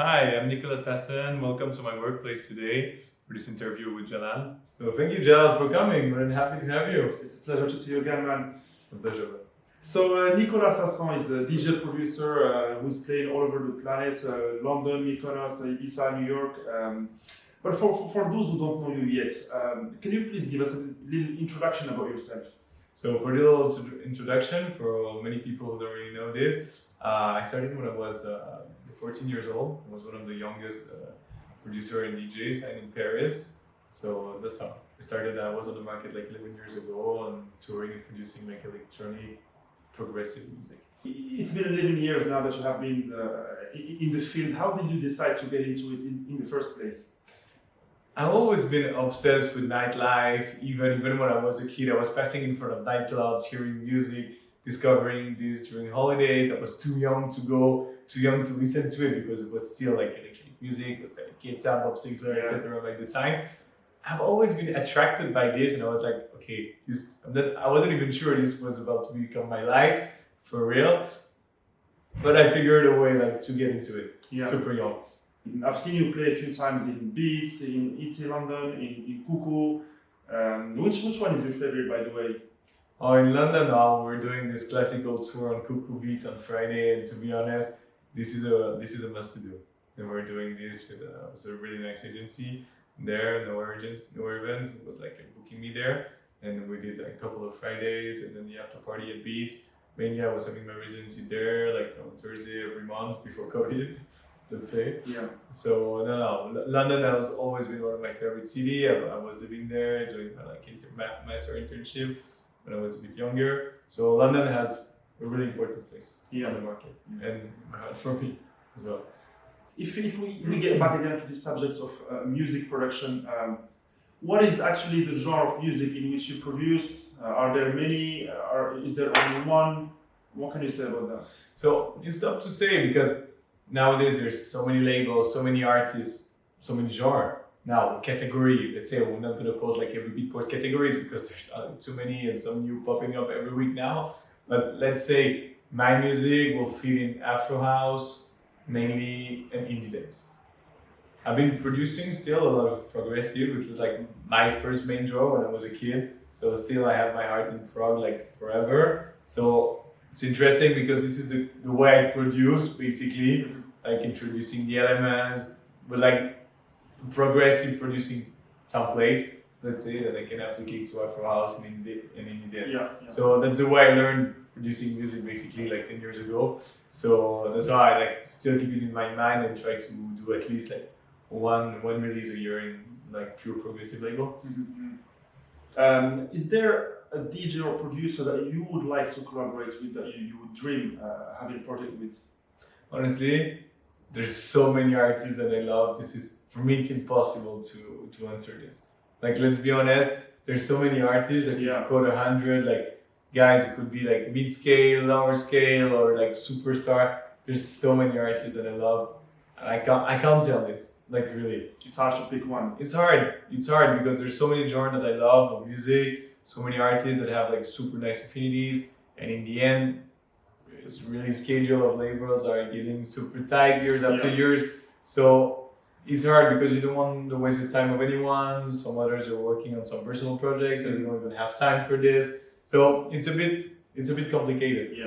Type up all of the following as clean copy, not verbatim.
Hi, I'm Nicolas Sasson. Welcome to my workplace today for this interview with Jalal. So thank you, Jalal, for coming. We're happy to have you. It's a pleasure to see you again, man. A pleasure. So Nicolas Sasson is a DJ producer who's played all over the planet, London, Mykonos, Ibiza, New York. But for those who don't know you yet, can you please give us a little introduction about yourself? So for a little introduction, for many people who don't really know this, I started when I was 14 years old. I was one of the youngest producer and DJs in Paris. So that's how I started. I was on the market like 11 years ago and touring and producing like electronic progressive music. It's been 11 years now that you have been in the field. How did you decide to get into it in the first place? I've always been obsessed with nightlife. Even when I was a kid, I was passing in front of nightclubs, hearing music, discovering this during holidays. I was too young to listen to it because it was still like electronic music, with like Kids and Bob Sinclair, etc. Like the time. I've always been attracted by this, and I was like, okay, I wasn't even sure this was about to become my life for real. But I figured a way like to get into it. Super young. I've seen you play a few times in Beats, in ET London, in Cuckoo. Which one is your favorite, by the way? Oh, in London now we're doing this classical tour on Cuckoo Beat on Friday, and to be honest, this is a must to do. And we're doing this with a really nice agency there, no event. It was like booking me there, and we did like a couple of Fridays, and then the after party at Beats. Mainly, I was having my residency there, like on Thursday every month before COVID. Let's say. Yeah. So London has always been one of my favorite cities. I was living there doing my master internship when I was a bit younger. So London has a really important place on the market and for me as well. If we get back again to the subject of music production, what is actually the genre of music in which you produce? Are there many? Is there only one? What can you say about that? So it's tough to say because nowadays there's so many labels, so many artists, so many genres. Now category, let's say we're not gonna call like every beatport categories because there's too many and some new popping up every week now. But let's say my music will fit in Afro house mainly and indie dance. I've been producing still a lot of progressive, which was like my first main genre when I was a kid. So still I have my heart in prog like forever. So it's interesting because this is the way I produce basically, like introducing the elements, but like progressive producing template, let's say, that I can applicate to Afro house and indie dance. So that's the way I learned producing music basically like 10 years ago. So that's why I like still keep it in my mind and try to do at least like one release a year in like pure progressive label. Is there a DJ or producer that you would like to collaborate with, that you would dream having a project with? Honestly, there's so many artists that I love. For me, it's impossible to answer this. Like, let's be honest, there's so many artists that you can quote 100, like guys, it could be like mid-scale, lower scale, or like superstar. There's so many artists that I love, and I can't tell this. Like really, it's hard to pick one. It's hard because there's so many genres that I love of music, so many artists that have like super nice affinities, and in the end, it's really schedule of labels are getting super tight years after years. So it's hard because you don't want to waste the time of anyone. Some others are working on some personal projects and you don't even have time for this. So it's a bit complicated.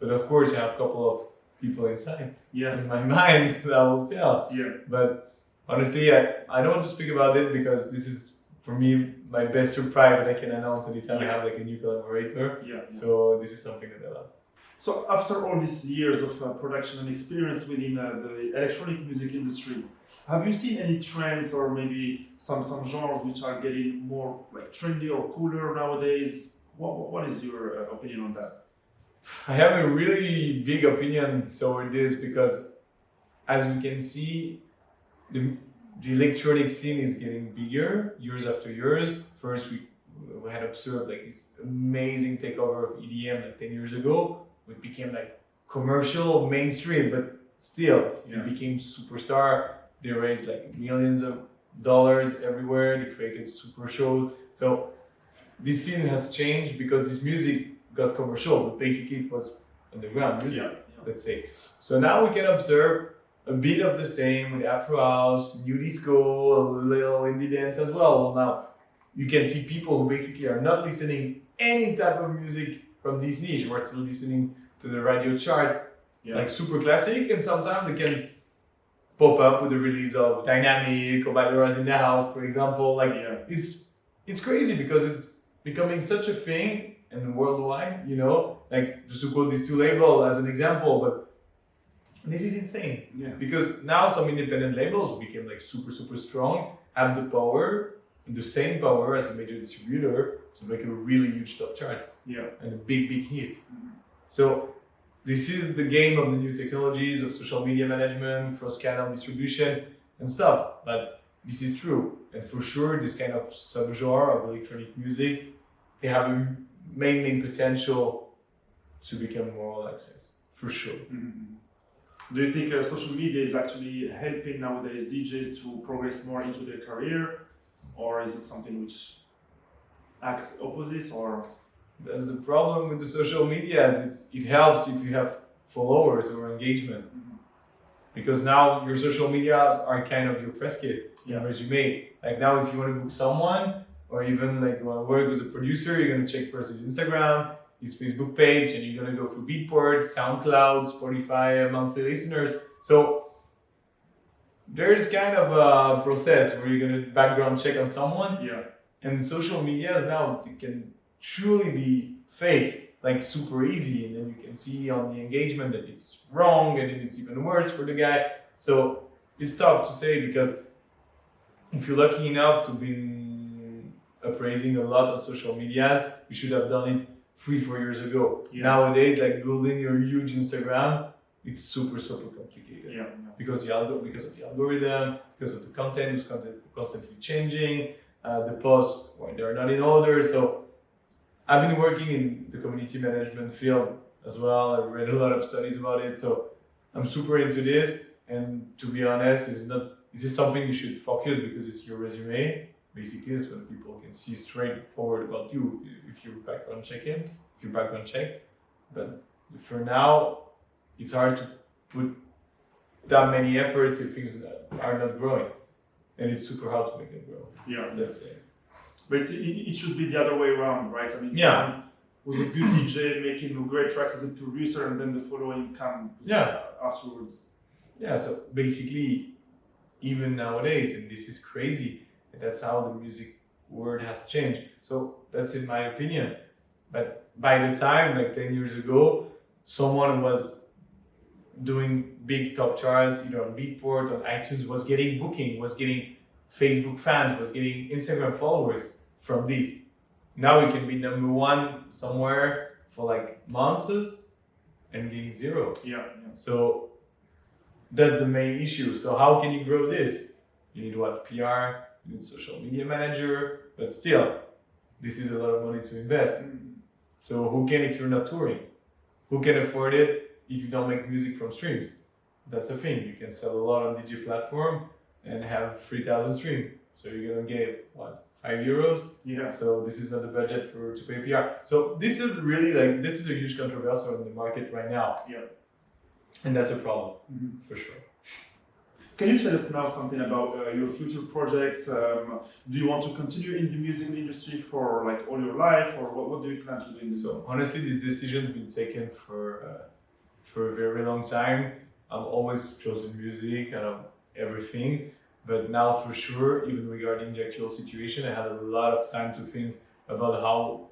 But of course, I have a couple of people inside in my mind that I will tell. But honestly, I don't want to speak about it because this is, for me, my best surprise that I can announce anytime I have like a new collaborator. So this is something that I love. So after all these years of production and experience within the electronic music industry, have you seen any trends or maybe some genres which are getting more like trendy or cooler nowadays? What is your opinion on that? I have a really big opinion toward this because, as we can see, the electronic scene is getting bigger years after years. First, we had observed like this amazing takeover of EDM like 10 years ago. It became like commercial, mainstream, but still it became superstar. They raised like millions of dollars everywhere. They created super shows. So this scene has changed because this music got commercial, but basically it was underground music, let's say. So now we can observe a bit of the same with Afro House, New Disco, a little indie dance as well. Well, now you can see people who basically are not listening any type of music from this niche, who are still listening to the radio chart, like super classic, and sometimes they can pop up with the release of Dynamic or Badora's in the House, for example. Like it's crazy because it's becoming such a thing and worldwide, you know, like just to quote these two labels as an example, but this is insane. Yeah. Because now some independent labels became like super, super strong, have the power, the same power as a major distributor to make a really huge top chart. Yeah. And a big, big hit. So this is the game of the new technologies of social media management, cross-channel distribution and stuff. But this is true. And for sure, this kind of subgenre of electronic music, they have a main potential to become more all access, for sure. Mm-hmm. Do you think social media is actually helping nowadays DJs to progress more into their career, or is it something which acts opposite? Or that's the problem with the social media. It helps if you have followers or engagement, because now your social medias are kind of your press kit, your resume. Like now, if you want to book someone, or even like you want to work with a producer, you're gonna check first his Instagram, his Facebook page, and you're gonna go for Beatport, SoundCloud, Spotify monthly listeners. So there's kind of a process where you're gonna background check on someone. Yeah. And social medias now they can truly be fake, like super easy, and then you can see on the engagement that it's wrong, and then it's even worse for the guy. So it's tough to say, because if you're lucky enough to be appraising a lot on social media, you should have done it 3-4 years ago. Yeah. Nowadays, like building your huge Instagram, it's super complicated. Yeah. Because because of the algorithm, because of the content is constantly changing, the posts, well, they're not in order. So I've been working in the community management field as well. I read a lot of studies about it. So I'm super into this. And to be honest, this is something you should focus, because it's your resume. Basically, it's when people can see straightforward about you if you background check. But for now, it's hard to put that many efforts if things are not growing, and it's super hard to make them grow. Yeah, let's say. But it should be the other way around, right? I mean, Yeah. was a good DJ making great tracks as a producer, and then the following comes afterwards. Yeah. So basically, even nowadays, and this is crazy, and that's how the music world has changed. So that's in my opinion. But by the time, like 10 years ago, someone was doing big top charts, either on Beatport, on iTunes, was getting booking, was getting Facebook fans, was getting Instagram followers from this. Now you can be number one somewhere for like months and getting zero. Yeah. So that's the main issue. So how can you grow this? You need what? PR, you need social media manager, but still, this is a lot of money to invest. So who can if you're not touring? Who can afford it if you don't make music from streams? That's a thing. You can sell a lot on DJ platform and have 3,000 streams. So you're gonna get what, €5? Yeah. So this is not the budget to pay PR. So this is really this is a huge controversy in the market right now. Yeah. And that's a problem for sure. Can you tell us now something about your future projects? Do you want to continue in the music industry for like all your life, or what do you plan to do? So honestly, this decision has been taken for a very long time. I've always chosen music and everything, but now for sure, even regarding the actual situation, I had a lot of time to think about how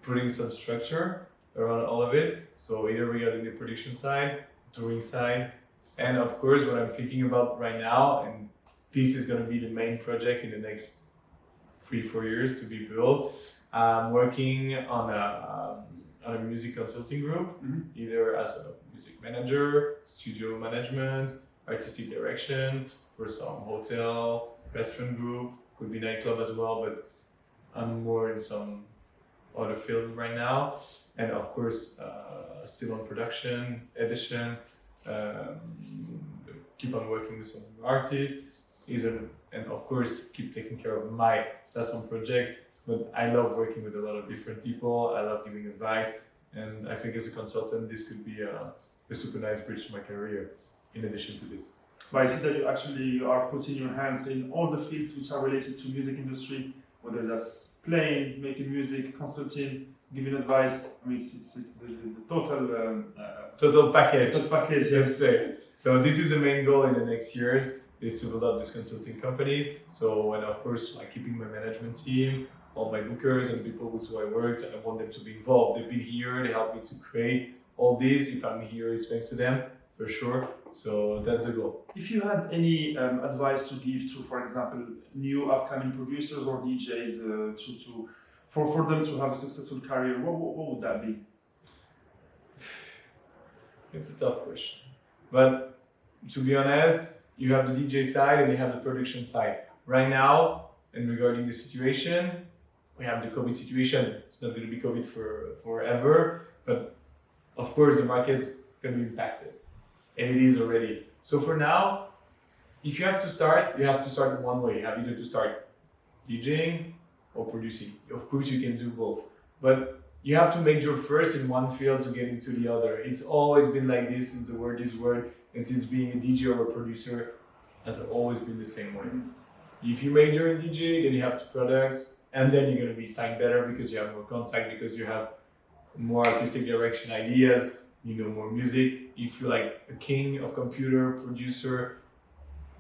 putting some structure around all of it. So either regarding the production side, touring side, and of course, what I'm thinking about right now, and this is going to be the main project in the next 3-4 years to be built. I'm working on a music consulting group, either as a music manager, studio management, artistic direction for some hotel, restaurant group, could be nightclub as well, but I'm more in some other field right now. And of course, still on production, edition, keep on working with some artists, and of course keep taking care of my Sasson project. But I love working with a lot of different people. I love giving advice, and I think as a consultant, this could be a super nice bridge to my career. In addition to this. But I see that you are putting your hands in all the fields which are related to music industry, whether that's playing, making music, consulting, giving advice. I mean, it's the Total package. total package. Let's say. So this is the main goal in the next years, is to build up these consulting companies. So, and of course, like keeping my management team, all my bookers and people with who I worked, and I want them to be involved. They've been here, they helped me to create all this. If I'm here, it's thanks to them, for sure. So that's the goal. If you had any advice to give to, for example, new upcoming producers or DJs for them to have a successful career, what would that be? It's a tough question. But to be honest, you have the DJ side and you have the production side. Right now, and regarding the situation, we have the COVID situation. It's not going to be COVID for forever, but of course the market's going to be impacted, and it is already. So for now, if you have to start, you have to start in one way. You have either to start DJing or producing. Of course, you can do both, but you have to major first in one field to get into the other. It's always been like this since the word is word, and since being a DJ or a producer has always been the same way. If you major in DJ, then you have to product, and then you're going to be signed better because you have more contact, because you have more artistic direction ideas, you know more music. If you're like a king of computer, producer,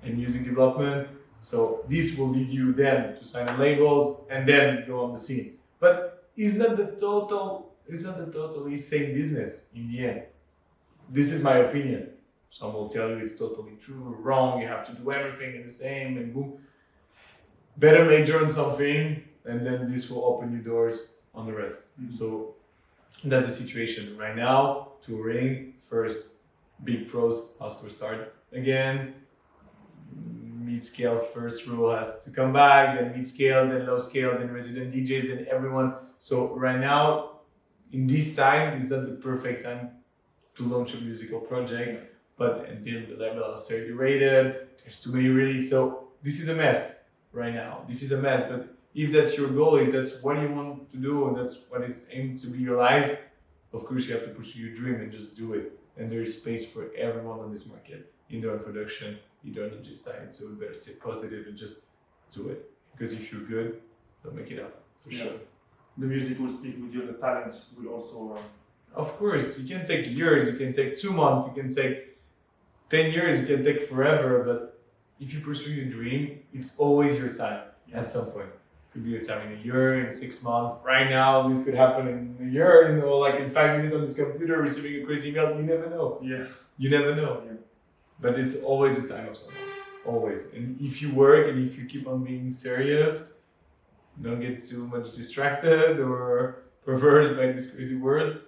and music development, so this will lead you then to sign on labels and then go on the scene. But it's not the totally same business in the end. This is my opinion. Some will tell you it's totally true or wrong, you have to do everything in the same and boom. Better major on something, and then this will open you doors on the rest. So that's the situation right now. Touring first, big pros has to start again. Mid-scale first row has to come back, then mid-scale, then low scale, then resident DJs, and everyone. So right now, in this time, is not the perfect time to launch a musical project, but until the level is saturated, there's too many releases. So this is a mess right now. This is a mess, but if that's your goal, if that's what you want to do, and that's what is aimed to be your life, of course you have to pursue your dream and just do it. And there is space for everyone on this market, either in production, either on DJ side. So we better stay positive and just do it. Because if you're good, you'll make it up, for sure. The music will speak with you, the talent will also... Of course, you can take years, you can take 2 months, you can take 10 years, you can take forever, but if you pursue your dream, it's always your time at some point. Could be your time in a year, in 6 months. Right now, this could happen in a year, you know, like in 5 minutes on this computer, receiving a crazy email. You never know. Yeah. You never know. Yeah. But it's always the time of someone. Always. And if you work and if you keep on being serious, don't get too much distracted or perverted by this crazy world,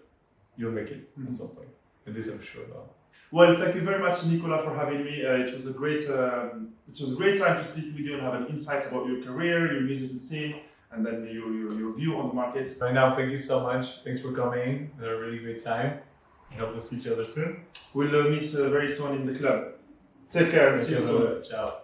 you'll make it at some point. And this I'm sure about. Well, thank you very much, Nicolas, for having me. It was a great time to speak with you and have an insight about your career, your musical scene, and then your view on the market. Right now, thank you so much. Thanks for coming. Had a really great time. I hope we'll see each other soon. We'll meet very soon in the club. Take care and see you soon. Ciao.